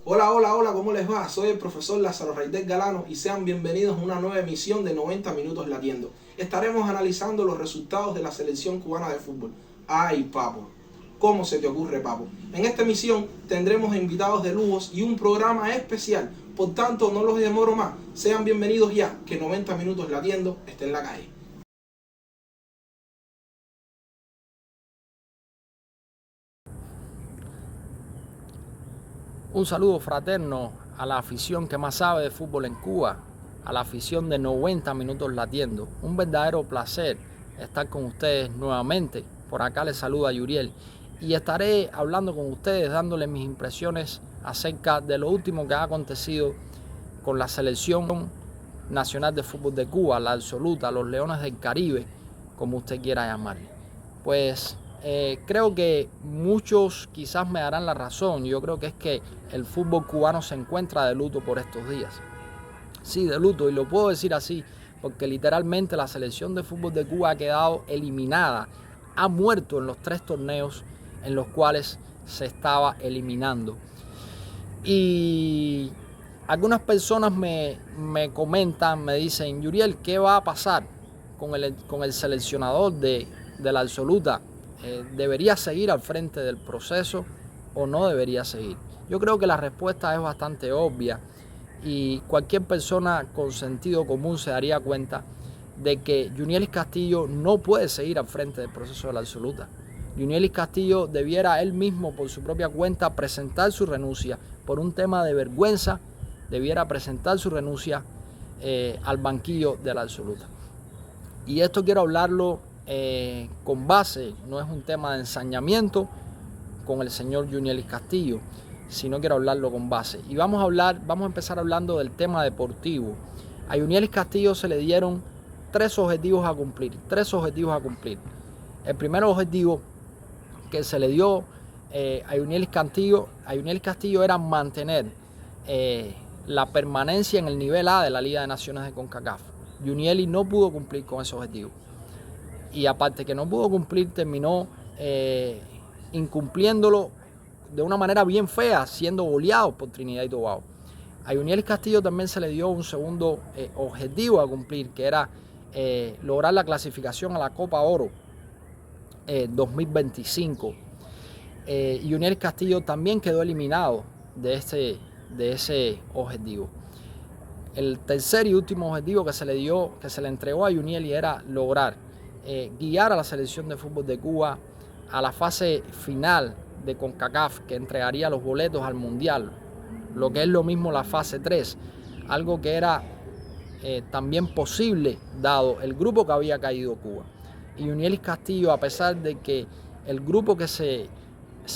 Hola, hola, hola, ¿cómo les va? Soy el profesor Lázaro Raidel Galano y sean bienvenidos a una nueva emisión de 90 Minutos Latiendo. Estaremos analizando los resultados de la selección cubana de fútbol. ¡Ay, papo! ¿Cómo se te ocurre, papo? En esta emisión tendremos invitados de lujos y un programa especial. Por tanto, no los demoro más. Sean bienvenidos ya, que 90 Minutos Latiendo está en la calle. Un saludo fraterno a la afición que más sabe de fútbol en Cuba, a la afición de 90 Minutos Latiendo. Un verdadero placer estar con ustedes nuevamente. Por acá les saluda Yuriel y estaré hablando con ustedes, dándoles mis impresiones acerca de lo último que ha acontecido con la selección nacional de fútbol de Cuba, la absoluta, los Leones del Caribe, como usted quiera llamarle. Pues creo que muchos quizás me darán la razón. Yo creo que es que el fútbol cubano se encuentra de luto por estos días. Sí, de luto, y lo puedo decir así, porque literalmente la selección de fútbol de Cuba ha quedado eliminada, ha muerto en los 3 torneos en los cuales se estaba eliminando. Y algunas personas me comentan, me dicen: Yuriel, ¿qué va a pasar con el seleccionador de la absoluta? ¿Debería seguir al frente del proceso o no debería seguir? Yo creo que la respuesta es bastante obvia y cualquier persona con sentido común se daría cuenta de que Yunielis Castillo no puede seguir al frente del proceso de la absoluta. Yunielis Castillo debiera él mismo, por su propia cuenta, presentar su renuncia. Por un tema de vergüenza, debiera presentar su renuncia al banquillo de la absoluta. Y esto quiero hablarlo con base, no es un tema de ensañamiento con el señor Yunielis Castillo, sino quiero hablarlo con base. Y vamos a empezar hablando del tema deportivo. A Yunielis Castillo se le dieron 3 objetivos a cumplir. El primer objetivo que se le dio a Yunielis Castillo era mantener la permanencia en el nivel A de la Liga de Naciones de CONCACAF. Yunielis no pudo cumplir con ese objetivo. Y aparte que no pudo cumplir, terminó incumpliéndolo de una manera bien fea, siendo goleado por Trinidad y Tobago. A Yunielis Castillo también se le dio un segundo objetivo a cumplir, que era lograr la clasificación a la Copa Oro 2025. Yunielis Castillo también quedó eliminado de ese objetivo. El tercer y último objetivo que se le entregó a Yunielis era lograr guiar a la selección de fútbol de Cuba a la fase final de CONCACAF, que entregaría los boletos al Mundial, lo que es lo mismo la fase 3, algo que era también posible dado el grupo que había caído Cuba. Y Yunielis Castillo, a pesar de que el grupo que se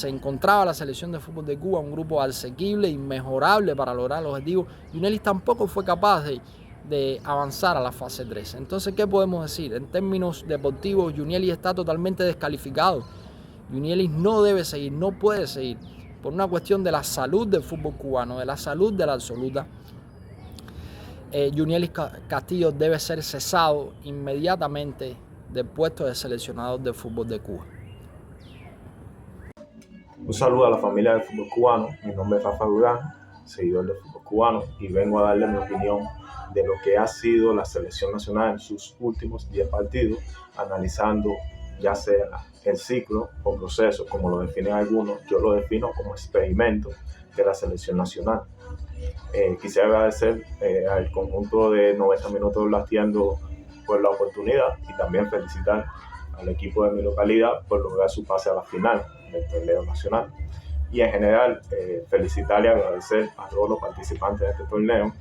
encontraba la selección de fútbol de Cuba, un grupo asequible, inmejorable para lograr los objetivos, Yunielis tampoco fue capaz de avanzar a la fase 3. Entonces, ¿qué podemos decir? En términos deportivos, Yunielis está totalmente descalificado. Yunielis no debe seguir, no puede seguir, por una cuestión de la salud del fútbol cubano, de la salud de la absoluta. Yunielis Castillo debe ser cesado inmediatamente del puesto de seleccionador de fútbol de Cuba. Un saludo a la familia del fútbol cubano. Mi nombre es Rafa Durán, seguidor del fútbol cubano, y vengo a darle mi opinión de lo que ha sido la selección nacional en sus últimos 10 partidos, analizando ya sea el ciclo o proceso, como lo definen algunos. Yo lo defino como experimento de la selección nacional. Quisiera agradecer al conjunto de 90 Minutos Latiendo por la oportunidad y también felicitar al equipo de mi localidad por lograr su pase a la final del torneo nacional. Y en general, felicitar y agradecer a todos los participantes de este torneo.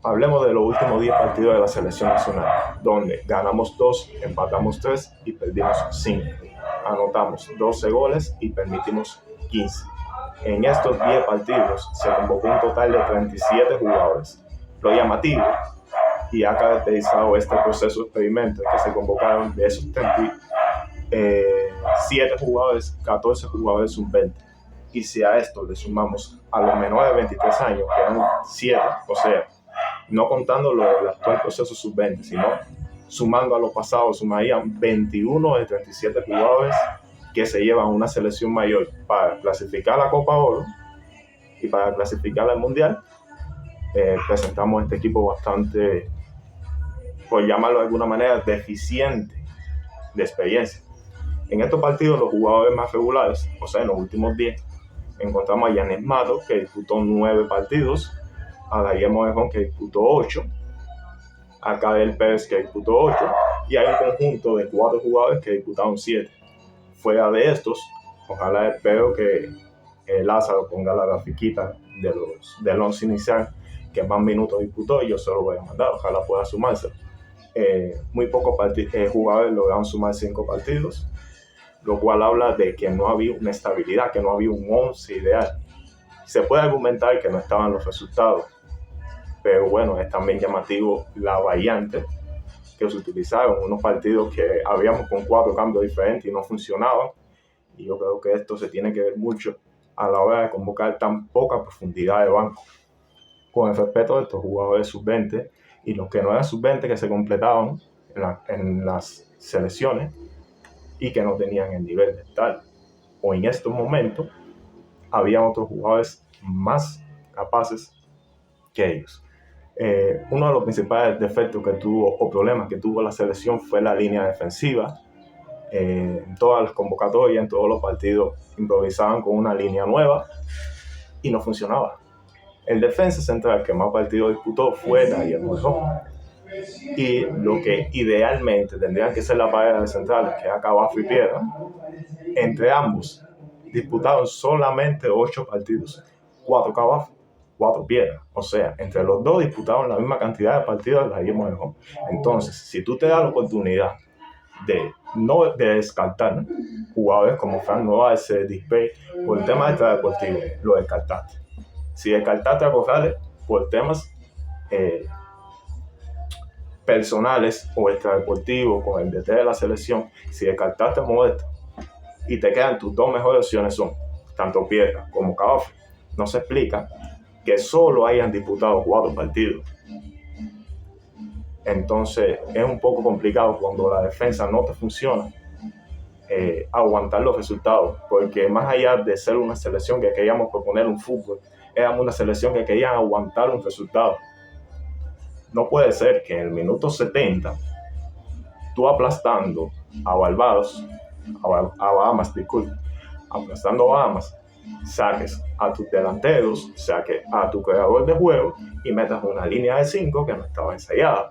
Hablemos de los últimos 10 partidos de la selección nacional, donde ganamos 2, empatamos 3 y perdimos 5. Anotamos 12 goles y permitimos 15. En estos 10 partidos se convocó un total de 37 jugadores. Lo llamativo y ha caracterizado este proceso de experimento es que se convocaron de esos 7 jugadores, 14 jugadores sub-20. Y si a esto le sumamos a los menores de 23 años, que eran 7, o sea, no contando lo del actual proceso sub-20, sino sumando a los pasados, sumarían 21 de 37 jugadores que se llevan una selección mayor para clasificar a la Copa Oro Y para clasificar al Mundial, presentamos este equipo bastante, por llamarlo de alguna manera, deficiente de experiencia. En estos partidos, los jugadores más regulares, o sea, en los últimos 10, encontramos a Yanis Mato, que disputó 9 partidos, a Darío Morejón, que disputó 8, a Cadel Pérez, que disputó 8, y hay un conjunto de 4 jugadores que disputaron 7. Fuera de estos, ojalá espero que Lázaro ponga la grafiquita del 11 inicial que más minutos disputó, y yo se lo voy a mandar, ojalá pueda sumarse. Muy pocos jugadores lograron sumar 5 partidos, lo cual habla de que no había una estabilidad, que no había un 11 ideal. Se puede argumentar que no estaban los resultados, pero bueno, es también llamativo la variante que se utilizaron, unos partidos que habíamos con 4 cambios diferentes y no funcionaban, y yo creo que esto se tiene que ver mucho a la hora de convocar tan poca profundidad de banco, con el respeto de estos jugadores sub-20 y los que no eran sub-20 que se completaban en las selecciones y que no tenían el nivel de tal. O en estos momentos había otros jugadores más capaces que ellos. Uno de los principales defectos que tuvo o problemas que tuvo la selección fue la línea defensiva. En todas las convocatorias, en todos los partidos, improvisaban con una línea nueva y no funcionaba. El defensa central que más partidos disputó fue Darío Morejón. Y lo que idealmente tendrían que ser la pareja de centrales, que era Cavafo y Piedra, entre ambos disputaron solamente 8 partidos. 4 Cavafo, 4 Piedra. O sea, entre los dos disputaron la misma cantidad de partidos de Darío Morejón. Entonces, si tú te das la oportunidad de descartar jugadores como Fran Novas, Dispey, por el tema extradeportivo, lo descartaste. Si descartaste a Corrales por temas personales o extradeportivos con el DT de la selección, si descartaste a Modesto y te quedan tus 2 mejores opciones son tanto Piedra como Cavafo, no se explica que solo hayan disputado 4 partidos. Entonces es un poco complicado cuando la defensa no te funciona aguantar los resultados, porque más allá de ser una selección que queríamos proponer un fútbol, éramos una selección que quería aguantar un resultado. No puede ser que en el minuto 70 tú aplastando a Bahamas, aplastando a Bahamas, saques a tus delanteros, saques a tu creador de juego y metas una línea de 5 que no estaba ensayada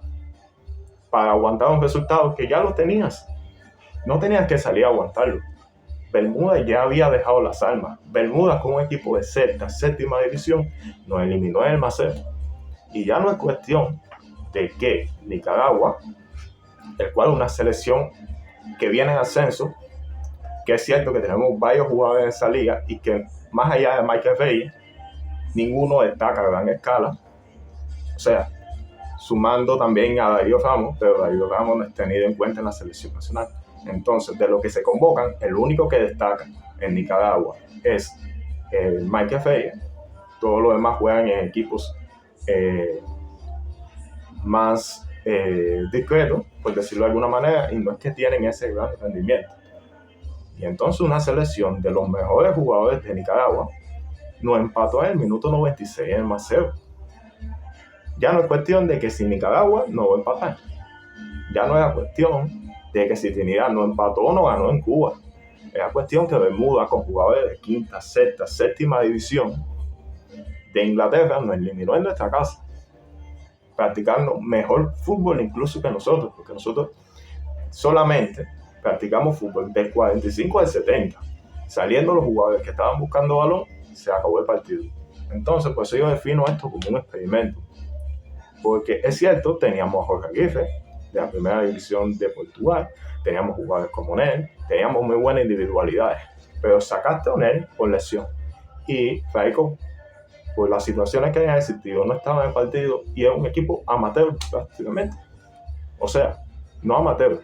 para aguantar un resultado que ya lo tenías. No tenías que salir a aguantarlo. Bermuda ya había dejado las armas. Bermuda, con un equipo de séptima división, nos eliminó en el Maceo. Y ya no es cuestión de que Nicaragua, el cual es una selección que viene en ascenso, que es cierto que tenemos varios jugadores en esa liga y que más allá de Michael Reyes, ninguno destaca a gran escala. O sea, sumando también a Darío Ramos, pero Darío Ramos no es tenido en cuenta en la selección nacional. Entonces, de lo que se convocan, el único que destaca en Nicaragua es Michael Reyes. Todos los demás juegan en equipos más discretos, por decirlo de alguna manera, y no es que tienen ese gran rendimiento. Y entonces una selección de los mejores jugadores de Nicaragua nos empató en el minuto 96 en el Maceo. Ya no es cuestión de que si Nicaragua no va a empatar. Ya no era cuestión de que si Trinidad no empató o no ganó en Cuba. Era cuestión que Bermuda, con jugadores de quinta, sexta, séptima división de Inglaterra, nos eliminó en nuestra casa, practicando mejor fútbol incluso que nosotros, porque nosotros solamente practicamos fútbol del 45 al 70. Saliendo los jugadores que estaban buscando balón, se acabó el partido. Entonces, pues yo defino esto como un experimento. Porque es cierto, teníamos a Jorge Aguirre, de la primera división de Portugal, teníamos jugadores como Nel, teníamos muy buenas individualidades, pero sacaste a Nel por lesión. Y Raico, por las situaciones que hayan existido, no estaba en el partido y es un equipo amateur prácticamente. O sea, no amateur,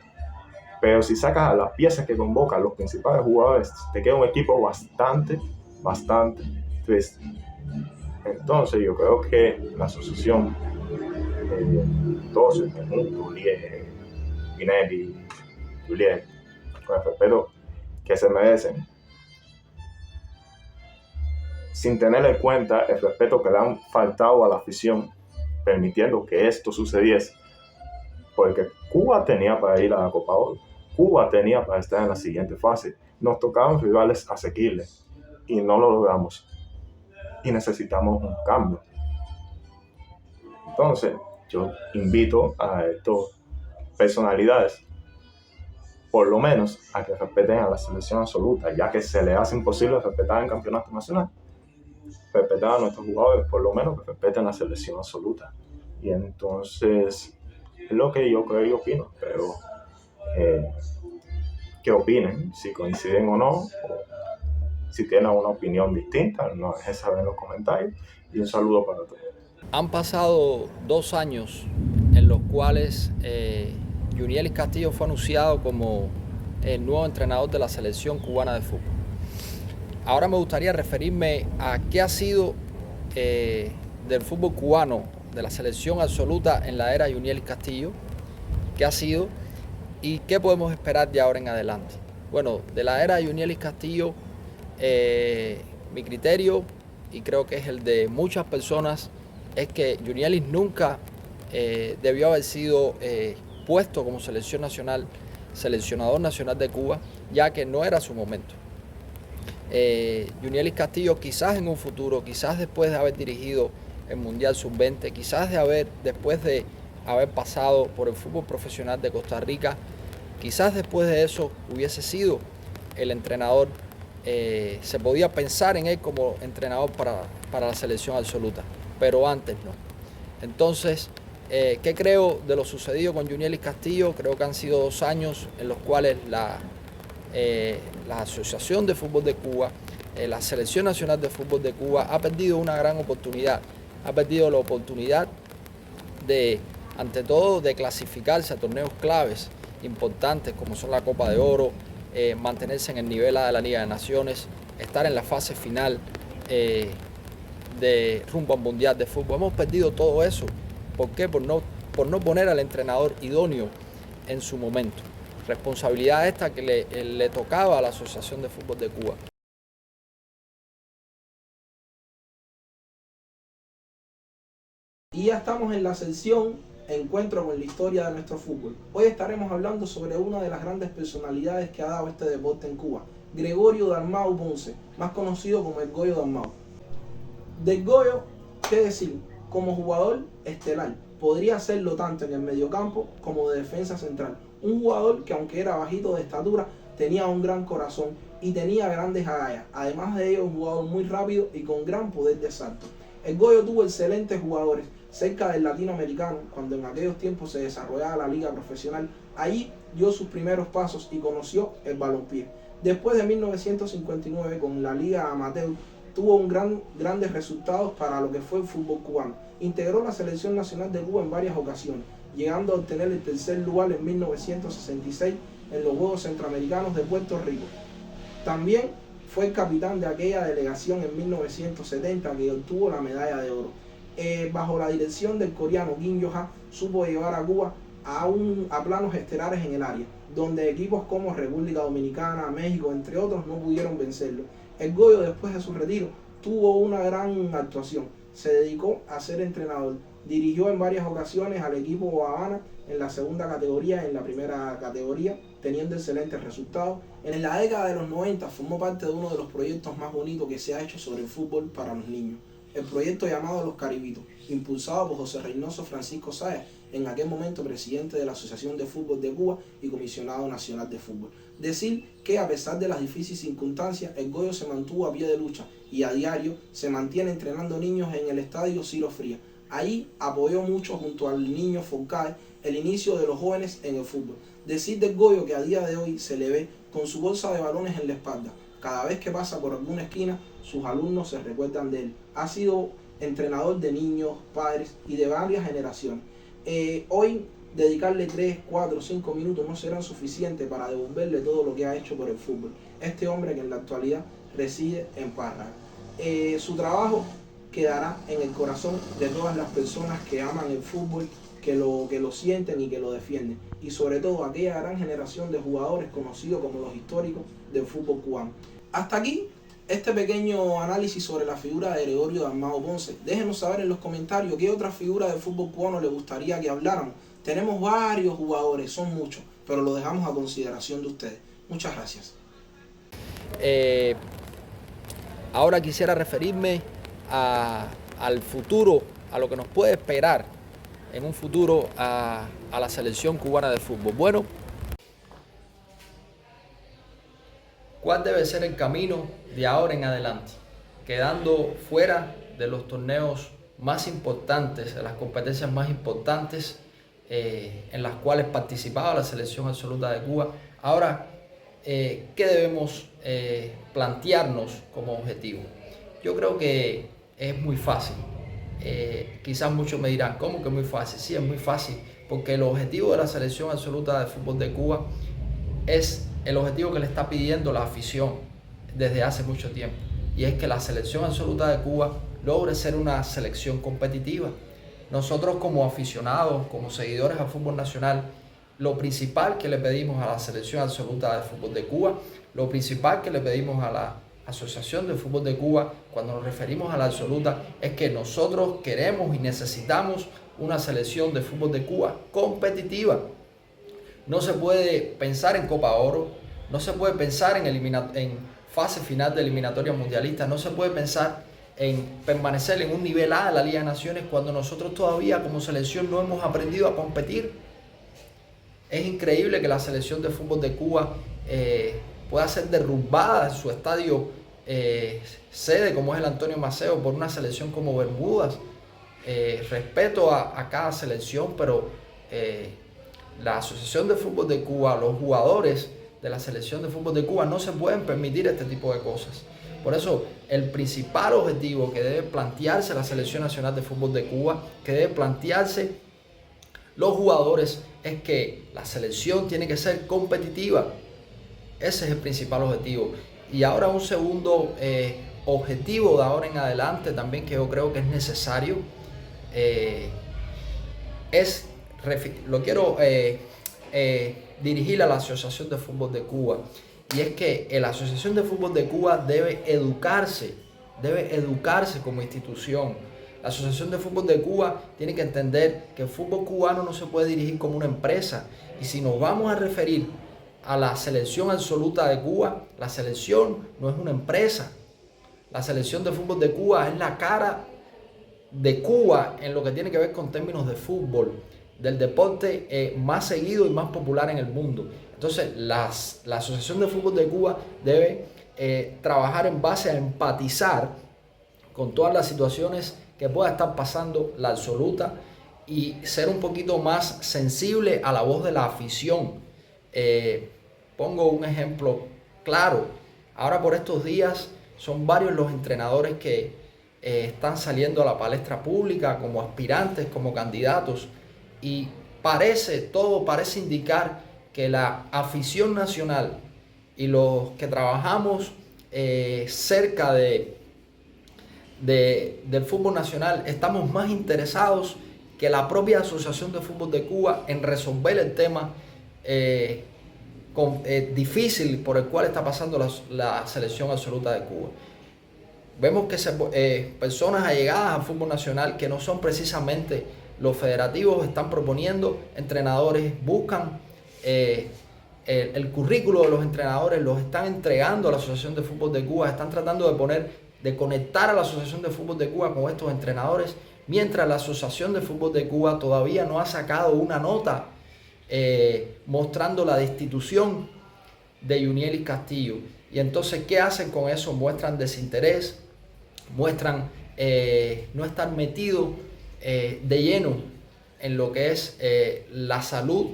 pero si sacas a las piezas que convocan los principales jugadores, te queda un equipo bastante triste. Entonces yo creo que la asociación, todos el conjunto, Pinelli, Juliet, con el respeto que se merecen, sin tener en cuenta el respeto que le han faltado a la afición, permitiendo que esto sucediese. Porque Cuba tenía para ir a la Copa Oro, Cuba tenía para estar en la siguiente fase. Nos tocaban rivales asequibles y no lo logramos. Y necesitamos un cambio. Entonces, yo invito a estas personalidades, por lo menos, a que respeten a la selección absoluta, ya que se les hace imposible respetar el campeonato nacional. Respetar a nuestros jugadores, por lo menos que respeten la selección absoluta. Y entonces, es lo que yo creo y opino, pero que opinen, si coinciden o no, o si tienen una opinión distinta, no dejen saber en los comentarios. Y un saludo para todos. Han pasado 2 años en los cuales Yurielis Castillo fue anunciado como el nuevo entrenador de la selección cubana de fútbol. Ahora me gustaría referirme a qué ha sido del fútbol cubano, de la selección absoluta en la era Yurielis Castillo, qué ha sido y qué podemos esperar de ahora en adelante. Bueno, de la era Yurielis Castillo, mi criterio, y creo que es el de muchas personas, es que Yurielis nunca debió haber sido puesto como seleccionador nacional de Cuba, ya que no era su momento. Yurielis Castillo quizás en un futuro, quizás después de haber dirigido el Mundial Sub-20, quizás después de haber pasado por el fútbol profesional de Costa Rica, quizás después de eso hubiese sido el entrenador, se podía pensar en él como entrenador para la selección absoluta, pero antes no. Entonces, ¿qué creo de lo sucedido con Yurielis Castillo? Creo que han sido 2 años en los cuales la Asociación de Fútbol de Cuba, la Selección Nacional de Fútbol de Cuba ha perdido una gran oportunidad. Ha perdido la oportunidad de, ante todo, de clasificarse a torneos claves importantes como son la Copa de Oro, mantenerse en el nivel A de la Liga de Naciones, estar en la fase final de rumbo al Mundial de Fútbol. Hemos perdido todo eso. ¿Por qué? Por no poner al entrenador idóneo en su momento. Responsabilidad esta que le tocaba a la Asociación de Fútbol de Cuba. Y ya estamos en la sección Encuentro con la historia de nuestro fútbol. Hoy estaremos hablando sobre una de las grandes personalidades que ha dado este deporte en Cuba, Gregorio Dalmau Ponce, más conocido como el Goyo Dalmau. Del Goyo, qué decir, como jugador estelar, podría hacerlo tanto en el mediocampo como de defensa central. Un jugador que, aunque era bajito de estatura, tenía un gran corazón y tenía grandes agallas. Además de ello, un jugador muy rápido y con gran poder de salto. El Goyo tuvo excelentes jugadores cerca del latinoamericano, cuando en aquellos tiempos se desarrollaba la liga profesional. Allí dio sus primeros pasos y conoció el balompié. Después de 1959, con la liga amateur, tuvo grandes resultados para lo que fue el fútbol cubano. Integró la selección nacional de Cuba en varias ocasiones, llegando a obtener el tercer lugar en 1966 en los Juegos Centroamericanos de Puerto Rico. También fue el capitán de aquella delegación en 1970 que obtuvo la medalla de oro. Bajo la dirección del coreano Kim Yo-ha, supo llevar a Cuba a planos estelares en el área, donde equipos como República Dominicana, México, entre otros, no pudieron vencerlo. El Goyo, después de su retiro, tuvo una gran actuación. Se dedicó a ser entrenador. Dirigió en varias ocasiones al equipo Habana en la segunda categoría y en la primera categoría, teniendo excelentes resultados. En la década de los 90 formó parte de uno de los proyectos más bonitos que se ha hecho sobre el fútbol para los niños. El proyecto llamado Los Caribitos, impulsado por José Reynoso Francisco Sáez, en aquel momento presidente de la Asociación de Fútbol de Cuba y comisionado nacional de fútbol. Decir que a pesar de las difíciles circunstancias, el Goyo se mantuvo a pie de lucha y a diario se mantiene entrenando niños en el estadio Ciro Frías. Allí apoyó mucho junto al niño Forcade el inicio de los jóvenes en el fútbol. Decir del Goyo que a día de hoy se le ve con su bolsa de balones en la espalda. Cada vez que pasa por alguna esquina, sus alumnos se recuerdan de él. Ha sido entrenador de niños, padres y de varias generaciones. Hoy dedicarle 3, 4, 5 minutos no serán suficientes para devolverle todo lo que ha hecho por el fútbol. Este hombre que en la actualidad reside en Parra. Su trabajo quedará en el corazón de todas las personas que aman el fútbol, que lo sienten y que lo defienden. Y sobre todo aquella gran generación de jugadores conocidos como los históricos del fútbol cubano. Hasta aquí este pequeño análisis sobre la figura de Gregorio Dalmau Ponce. Déjenos saber en los comentarios qué otra figura del fútbol cubano le gustaría que habláramos. Tenemos varios jugadores, son muchos, pero lo dejamos a consideración de ustedes. Muchas gracias. Ahora quisiera referirme al futuro, a lo que nos puede esperar en un futuro a la selección cubana de fútbol. Bueno, ¿cuál debe ser el camino de ahora en adelante? Quedando fuera de los torneos más importantes, de las competencias más importantes en las cuales participaba la selección absoluta de Cuba. Ahora, ¿qué debemos plantearnos como objetivo? Yo creo que es muy fácil. Quizás muchos me dirán, ¿cómo que es muy fácil? Sí, es muy fácil, porque el objetivo de la selección absoluta de fútbol de Cuba es el objetivo que le está pidiendo la afición desde hace mucho tiempo, y es que la selección absoluta de Cuba logre ser una selección competitiva. Nosotros como aficionados, como seguidores al fútbol nacional, lo principal que le pedimos a la selección absoluta de fútbol de Cuba, lo principal que le pedimos a la Asociación de Fútbol de Cuba, cuando nos referimos a la absoluta, es que nosotros queremos y necesitamos una selección de fútbol de Cuba competitiva. No se puede pensar en Copa Oro, no se puede pensar en fase final de eliminatoria mundialista, no se puede pensar en permanecer en un nivel A de la Liga de Naciones cuando nosotros todavía como selección no hemos aprendido a competir. Es increíble que la selección de fútbol de Cuba pueda ser derrumbada en su estadio sede, como es el Antonio Maceo, por una selección como Bermudas. Respeto a cada selección, pero la Asociación de Fútbol de Cuba, los jugadores de la selección de fútbol de Cuba no se pueden permitir este tipo de cosas. Por eso, el principal objetivo que debe plantearse la Selección Nacional de Fútbol de Cuba, que debe plantearse los jugadores, es que la selección tiene que ser competitiva. Ese es el principal objetivo. Y ahora un segundo objetivo de ahora en adelante también, que yo creo que es necesario, lo quiero dirigir a la Asociación de Fútbol de Cuba. Y es que la Asociación de Fútbol de Cuba debe educarse como institución. La Asociación de Fútbol de Cuba tiene que entender que el fútbol cubano no se puede dirigir como una empresa. Y si nos vamos a referir a la selección absoluta de Cuba, la selección no es una empresa. La selección de fútbol de Cuba es la cara de Cuba en lo que tiene que ver con términos de fútbol, del deporte más seguido y más popular en el mundo. Entonces, la Asociación de Fútbol de Cuba debe trabajar en base a empatizar con todas las situaciones que pueda estar pasando la absoluta y ser un poquito más sensible a la voz de la afición. Pongo un ejemplo claro. Ahora por estos días son varios los entrenadores que están saliendo a la palestra pública como aspirantes, como candidatos, y todo parece indicar que la afición nacional y los que trabajamos cerca del fútbol nacional estamos más interesados que la propia Asociación de Fútbol de Cuba en resolver el tema difícil por el cual está pasando la selección absoluta de Cuba. Vemos que personas allegadas al fútbol nacional, que no son precisamente los federativos, están proponiendo entrenadores, buscan el currículo de los entrenadores, los están entregando a la Asociación de Fútbol de Cuba, están tratando de conectar a la Asociación de Fútbol de Cuba con estos entrenadores, mientras la Asociación de Fútbol de Cuba todavía no ha sacado una nota mostrando la destitución de Yunielis Castillo. Y entonces, ¿qué hacen con eso? Muestran desinterés, muestran no estar metidos de lleno en lo que es la salud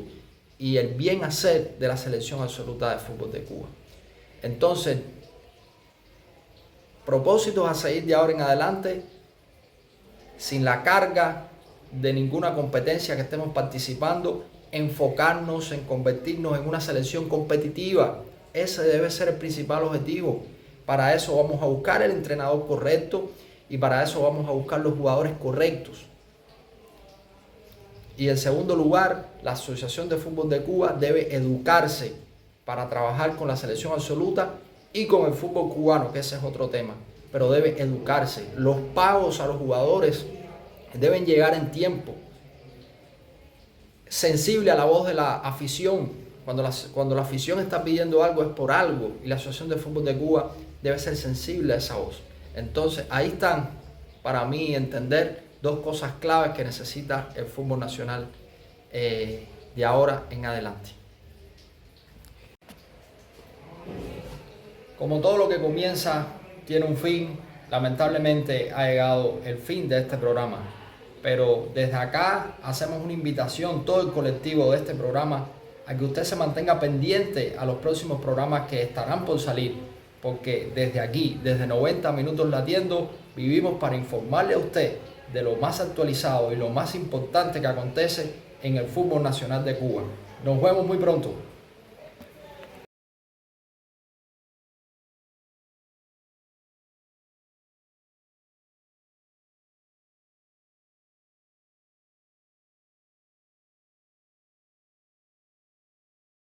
y el bien hacer de la selección absoluta de fútbol de Cuba. Entonces, propósitos a seguir de ahora en adelante, sin la carga de ninguna competencia que estemos participando, enfocarnos en convertirnos en una selección competitiva. Ese debe ser el principal objetivo. Para eso vamos a buscar el entrenador correcto y para eso vamos a buscar los jugadores correctos. Y en segundo lugar, la Asociación de Fútbol de Cuba debe educarse para trabajar con la selección absoluta Y con el fútbol cubano, que ese es otro tema, pero debe educarse. Los pagos a los jugadores deben llegar en tiempo, sensible a la voz de la afición. Cuando la afición está pidiendo algo es por algo, y la Asociación de Fútbol de Cuba debe ser sensible a esa voz. Entonces ahí están, para mí, entender dos cosas claves que necesita el fútbol nacional de ahora en adelante. Como todo lo que comienza tiene un fin, lamentablemente ha llegado el fin de este programa. Pero desde acá hacemos una invitación, todo el colectivo de este programa, a que usted se mantenga pendiente a los próximos programas que estarán por salir. Porque desde aquí, desde 90 Minutos Latiendo, vivimos para informarle a usted de lo más actualizado y lo más importante que acontece en el fútbol nacional de Cuba. Nos vemos muy pronto.